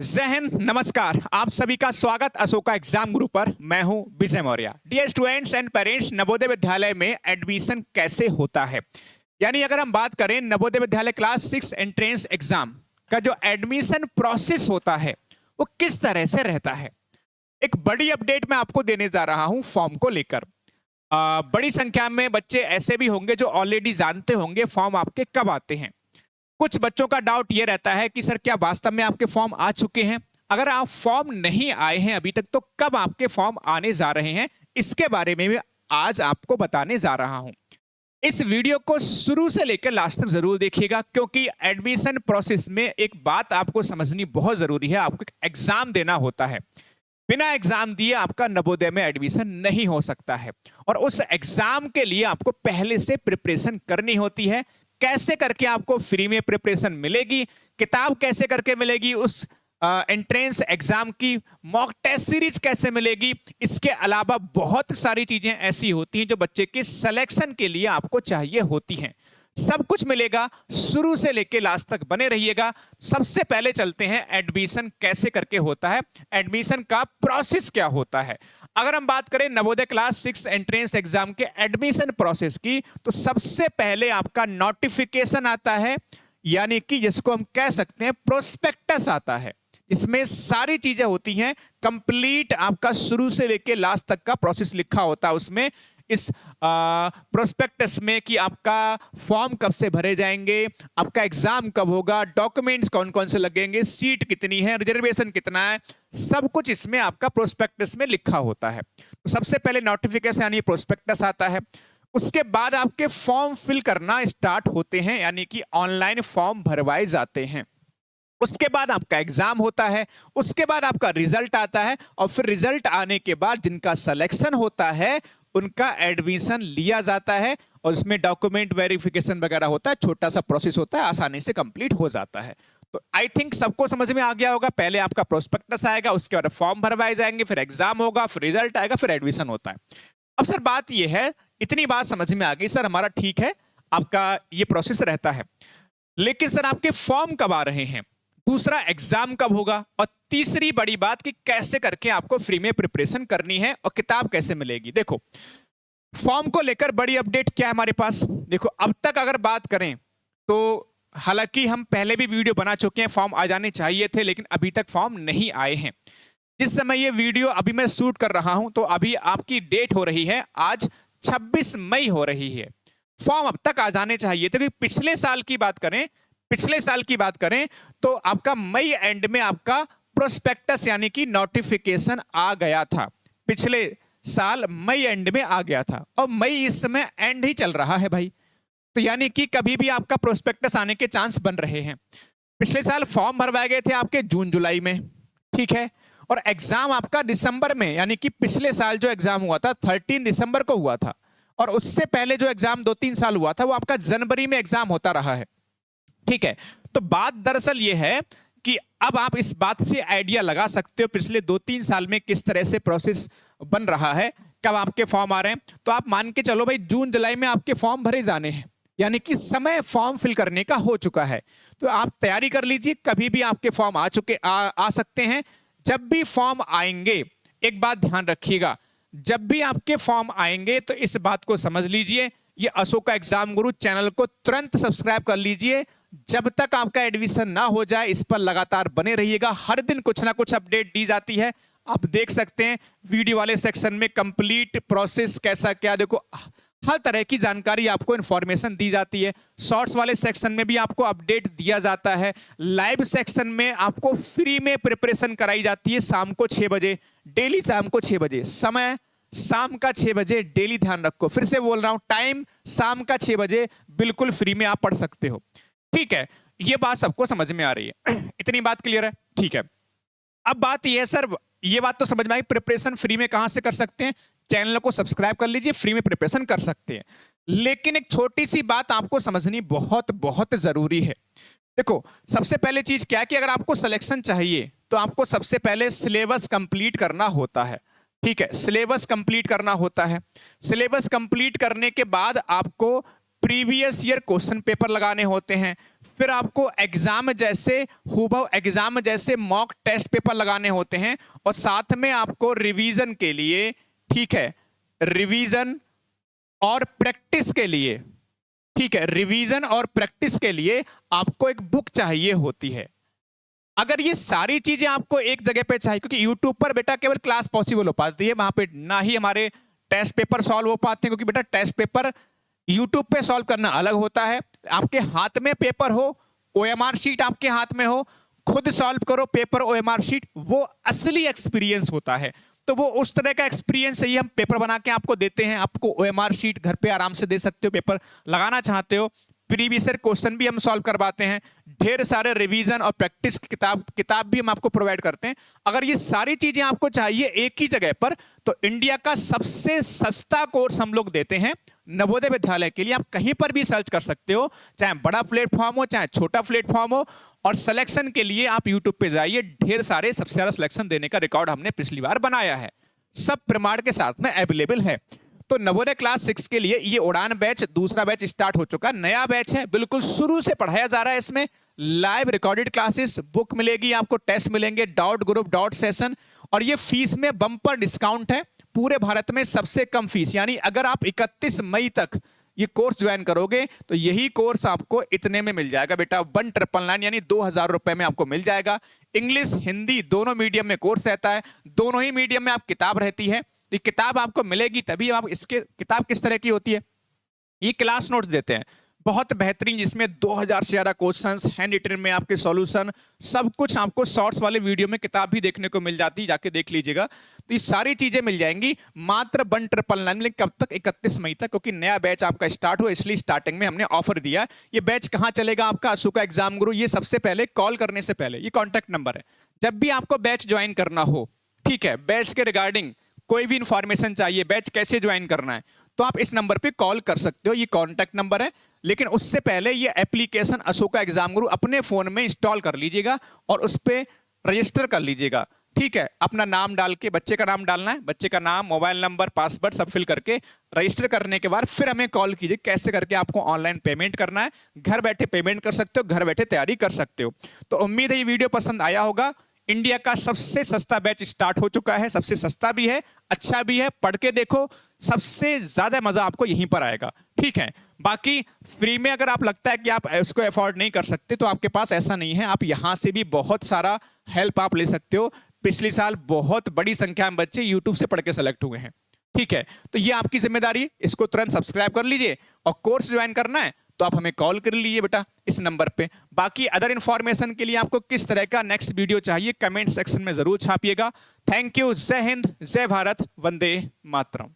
जय हिंद, नमस्कार। आप सभी का स्वागत अशोका एग्जाम गुरु पर। मैं हूं Vijay Maurya. Dear students and parents, Navodaya Vidyalaya में एडमिशन कैसे होता है, यानी अगर हम बात करें Navodaya Vidyalaya class 6 entrance exam का जो एडमिशन प्रोसेस होता है वो किस तरह से रहता है, एक बड़ी अपडेट मैं आपको देने जा रहा हूं फॉर्म को लेकर। बड़ी संख्या में बच्चे ऐसे भी होंगे जो ऑलरेडी जानते होंगे फॉर्म आपके कब आते हैं। कुछ बच्चों का डाउट ये रहता है कि सर क्या वास्तव में आपके फॉर्म आ चुके हैं, अगर आप फॉर्म नहीं आए हैं अभी तक तो कब आपके फॉर्म आने जा रहे हैं, इसके बारे में भी आज आपको बताने जा रहा हूं। इस वीडियो को शुरू से लेकर लास्ट तक जरूर देखिएगा, क्योंकि एडमिशन प्रोसेस में एक बात आपको समझनी बहुत जरूरी है। आपको एग्जाम देना होता है, बिना एग्जाम दिए आपका नवोदय में एडमिशन नहीं हो सकता है, और उस एग्जाम के लिए आपको पहले से प्रिपरेशन करनी होती है। कैसे करके आपको फ्री में प्रिपरेशन मिलेगी, किताब कैसे करके मिलेगी, उस एंट्रेंस एग्जाम की मॉक टेस्ट सीरीज कैसे मिलेगी, इसके अलावा बहुत सारी चीजें ऐसी होती हैं जो बच्चे के सिलेक्शन के लिए आपको चाहिए होती हैं। सब कुछ मिलेगा, शुरू से लेके लास्ट तक बने रहिएगा। सबसे पहले चलते हैं एडमिशन कैसे करके होता है, एडमिशन का प्रोसेस क्या होता है। अगर हम बात करें नवोदय क्लास 6 एंट्रेंस एग्जाम के एडमिशन प्रोसेस की, तो सबसे पहले आपका नोटिफिकेशन आता है, यानी कि जिसको हम कह सकते हैं प्रोस्पेक्टस आता है। इसमें सारी चीजें होती हैं, कंप्लीट आपका शुरू से लेके लास्ट तक का प्रोसेस लिखा होता है उसमें। इस प्रोस्पेक्टस में कि आपका फॉर्म कब से भरे जाएंगे, आपका एग्जाम कब होगा, डॉक्यूमेंट्स कौन कौन से लगेंगे, सीट कितनी है, रिजर्वेशन कितना है, सब कुछ इसमें आपका प्रोस्पेक्टस में लिखा होता है। तो सबसे पहले नोटिफिकेशन यानी प्रोस्पेक्टस आता है। उसके बाद आपके फॉर्म फिल करना स्टार्ट होते हैं, यानी कि ऑनलाइन फॉर्म भरवाए जाते हैं। उसके बाद आपका एग्जाम होता है, उसके बाद आपका रिजल्ट आता है, और फिर रिजल्ट आने के बाद जिनका सिलेक्शन होता है उनका एडमिशन लिया जाता है, और उसमें डॉक्यूमेंट वेरिफिकेशन वगैरह होता है, छोटा सा प्रोसेस होता है, आसानी से कंप्लीट हो जाता है। तो आई थिंक सबको समझ में आ गया होगा। पहले आपका प्रोस्पेक्टस आएगा, उसके बाद फॉर्म भरवाए जाएंगे, फिर एग्जाम होगा, फिर रिजल्ट आएगा, फिर एडमिशन होता है। अब सर बात यह है, इतनी बात समझ में आ गई सर, हमारा ठीक है, आपका ये प्रोसेस रहता है, लेकिन सर आपके फॉर्म कब आ रहे हैं, दूसरा एग्जाम कब होगा, और तीसरी बड़ी बात कि कैसे करके आपको फ्री में प्रिपरेशन करनी है और किताब कैसे मिलेगी। देखो फॉर्म को लेकर बड़ी अपडेट क्या है हमारे पास। देखो अब तक अगर बात करें तो हालांकि हम पहले भी वीडियो बना चुके हैं, फॉर्म आ जाने चाहिए थे, लेकिन अभी तक फॉर्म नहीं आए हैं। जिस समय ये वीडियो अभी मैं शूट कर रहा हूं तो अभी आपकी डेट हो रही है आज 26 मई हो रही है। फॉर्म अब तक आ जाने चाहिए थे, क्योंकि पिछले साल की बात करें तो आपका मई एंड में आपका प्रोस्पेक्टस यानी कि नोटिफिकेशन आ गया था। पिछले साल मई एंड में आ गया था, और मई इस समय एंड ही चल रहा है भाई, तो यानी कि कभी भी आपका प्रोस्पेक्टस आने के चांस बन रहे हैं। पिछले साल फॉर्म भरवाए गए थे आपके जून जुलाई में, ठीक है, और एग्जाम आपका दिसंबर में, यानी कि पिछले साल जो एग्जाम हुआ था 13 दिसंबर को हुआ था, और उससे पहले जो एग्जाम 2-3 साल हुआ था वो आपका जनवरी में एग्जाम होता रहा है, ठीक है। तो बात दरअसल ये है कि अब आप इस बात से आइडिया लगा सकते हो पिछले 2-3 साल में किस तरह से प्रोसेस बन रहा है, कब आपके फॉर्म आ रहे हैं। तो आप मान के चलो भाई जून जुलाई में आपके फॉर्म भरे जाने हैं, यानी कि समय फॉर्म फिल करने का हो चुका है। तो आप तैयारी कर लीजिए, कभी भी आपके फॉर्म आ सकते हैं। जब भी फॉर्म आएंगे, एक बात ध्यान रखिएगा, जब भी आपके फॉर्म आएंगे तो इस बात को समझ लीजिए, ये अशोका एग्जाम गुरु चैनल को तुरंत सब्सक्राइब कर लीजिए। जब तक आपका एडमिशन ना हो जाए इस पर लगातार बने रहिएगा, हर दिन कुछ ना कुछ अपडेट दी जाती है। आप देख सकते हैं वीडियो वाले सेक्शन में कंप्लीट प्रोसेस कैसा क्या, देखो हर तरह की जानकारी आपको इंफॉर्मेशन दी जाती है। शॉर्ट्स वाले सेक्शन में भी आपको अपडेट दिया जाता है। लाइव सेक्शन में आपको फ्री में प्रिपरेशन कराई जाती है शाम को 6 बजे, डेली शाम को 6 बजे, समय शाम का 6 बजे, डेली ध्यान रखो, फिर से बोल रहा हूं टाइम शाम का 6 बजे, बिल्कुल फ्री में आप पढ़ सकते हो, ठीक है। ये बात सबको समझ में आ रही है इतनी बात क्लियर है, ठीक है। अब बात ये है सर, ये बात तो समझ में आई, प्रिपरेशन फ्री में कहां से कर सकते हैं, चैनल को सब्सक्राइब कर लीजिए, फ्री में प्रिपरेशन कर सकते हैं। लेकिन एक छोटी सी बात आपको समझनी बहुत बहुत जरूरी है। देखो सबसे पहले चीज क्या है कि अगर आपको सिलेक्शन चाहिए तो आपको सबसे पहले सिलेबस कंप्लीट करना होता है, ठीक है, सिलेबस कंप्लीट करना होता है। सिलेबस कंप्लीट करने के बाद आपको प्रीवियस ईयर क्वेश्चन पेपर लगाने होते हैं, फिर आपको एग्जाम जैसे हूबहू एग्जाम जैसे मॉक टेस्ट पेपर लगाने होते हैं, और साथ में आपको रिवीजन के लिए, ठीक है, रिवीजन और प्रैक्टिस के लिए, ठीक है, रिवीजन और प्रैक्टिस के लिए आपको एक बुक चाहिए होती है। अगर ये सारी चीजें आपको एक जगह पे चाहिए, क्योंकि यूट्यूब पर बेटा केवल क्लास पॉसिबल हो पाती है, वहां पे ना ही हमारे टेस्ट पेपर सॉल्व हो पाते हैं, क्योंकि बेटा टेस्ट पेपर यूट्यूब पे सॉल्व करना अलग होता है। आपके हाथ में पेपर हो, ओएमआर शीट आपके हाथ में हो, खुद सॉल्व करो पेपर ओएमआर शीट, वो असली एक्सपीरियंस होता है। तो वो उस तरह का एक्सपीरियंस ही हम पेपर बना के आपको देते हैं। आपको ओएमआर शीट घर पे आराम से दे सकते हो, पेपर लगाना चाहते हो, प्रीवियस ईयर क्वेश्चन भी हम सॉल्व करवाते हैं, ढेर सारे रिवीजन और प्रैक्टिस की किताब भी हम आपको प्रोवाइड करते हैं। अगर ये सारी चीजें आपको चाहिए एक ही जगह पर, तो इंडिया का सबसे सस्ता कोर्स हम लोग देते हैं नवोदय विद्यालय के लिए। आप कहीं पर भी सर्च कर सकते हो, चाहे बड़ा प्लेटफॉर्म हो चाहे छोटा प्लेटफॉर्म हो, और सिलेक्शन के लिए आप यूट्यूब पे जाइए, ढेर सारे सबसे ज्यादा सिलेक्शन देने का रिकॉर्ड हमने पिछली बार बनाया है, सब प्रमाण के साथ में अवेलेबल है। तो नवोदय क्लास 6 के लिए ये उड़ान बैच दूसरा बैच स्टार्ट हो चुका, नया बैच है, बिल्कुल शुरू से पढ़ाया जा रहा है। इसमें लाइव रिकॉर्डेड क्लासेस, बुक मिलेगी आपको, टेस्ट मिलेंगे, डॉट ग्रुप डॉट सेशन, और ये फीस में बम्पर डिस्काउंट है। पूरे भारत में सबसे कम फीस, यानी अगर आप 31 मई तक ये कोर्स ज्वाइन करोगे तो यही कोर्स आपको इतने में मिल जाएगा बेटा, 1999 यानी 2000 रुपए में आपको मिल जाएगा। इंग्लिश हिंदी दोनों मीडियम में कोर्स रहता है, दोनों ही मीडियम में आप किताब रहती है। ये किताब आपको मिलेगी तभी आप इसके, किताब किस तरह की होती है, ये क्लास नोट्स देते हैं बहुत बेहतरीन, जिसमें 2000 से ज्यादा क्वेश्चंस, हैंड रिटन में आपके सॉल्यूशन, सब कुछ आपको शॉर्ट्स वाले वीडियो में किताब भी देखने को मिल जाती है, जाके देख लीजिएगा। तो ये सारी चीजें मिल जाएंगी मात्र 1999, कब तक, 31 मई तक, क्योंकि नया बैच आपका स्टार्ट हुआ, इसलिए स्टार्टिंग में हमने ऑफर दिया। ये बैच कहाँ चलेगा आपका, अशोका एग्जाम गुरु, ये सबसे पहले कॉल करने से पहले ये कॉन्टैक्ट नंबर है। जब भी आपको बैच ज्वाइन करना हो, ठीक है, बैच के रिगार्डिंग कोई भी इंफॉर्मेशन चाहिए, बैच कैसे ज्वाइन करना है, तो आप इस नंबर पे कॉल कर सकते हो, ये कॉन्टैक्ट नंबर है। लेकिन उससे पहले ये एप्लीकेशन अशोका एग्जाम गुरु अपने फोन में इंस्टॉल कर लीजिएगा और उस पर रजिस्टर कर लीजिएगा, ठीक है। अपना नाम डाल के, बच्चे का नाम डालना है, बच्चे का नाम, मोबाइल नंबर, पासवर्ड सब फिल करके रजिस्टर करने के बाद फिर हमें कॉल कीजिए, कैसे करके आपको ऑनलाइन पेमेंट करना है, घर बैठे पेमेंट कर सकते हो, घर बैठे तैयारी कर सकते हो। तो उम्मीद है ये वीडियो पसंद आया होगा। इंडिया का सबसे सस्ता बैच स्टार्ट हो चुका है, सबसे सस्ता भी है, अच्छा भी है, पढ़ के देखो, सबसे ज्यादा मजा आपको यहीं पर आएगा, ठीक है। बाकी फ्री में अगर आप लगता है कि आप इसको अफोर्ड नहीं कर सकते, तो आपके पास ऐसा नहीं है, आप यहां से भी बहुत सारा हेल्प आप ले सकते हो। पिछले साल बहुत बड़ी संख्या में बच्चे यूट्यूब से पढ़ के सेलेक्ट हुए हैं, ठीक है। तो ये आपकी जिम्मेदारी, इसको तुरंत सब्सक्राइब कर लीजिए, और कोर्स ज्वाइन करना है तो आप हमें कॉल कर लीजिए बेटा इस नंबर पे। बाकी अदर इंफॉर्मेशन के लिए आपको किस तरह का नेक्स्ट वीडियो चाहिए, कमेंट सेक्शन में जरूर छापिएगा। थैंक यू, जय हिंद, जय भारत, वंदे मातरम।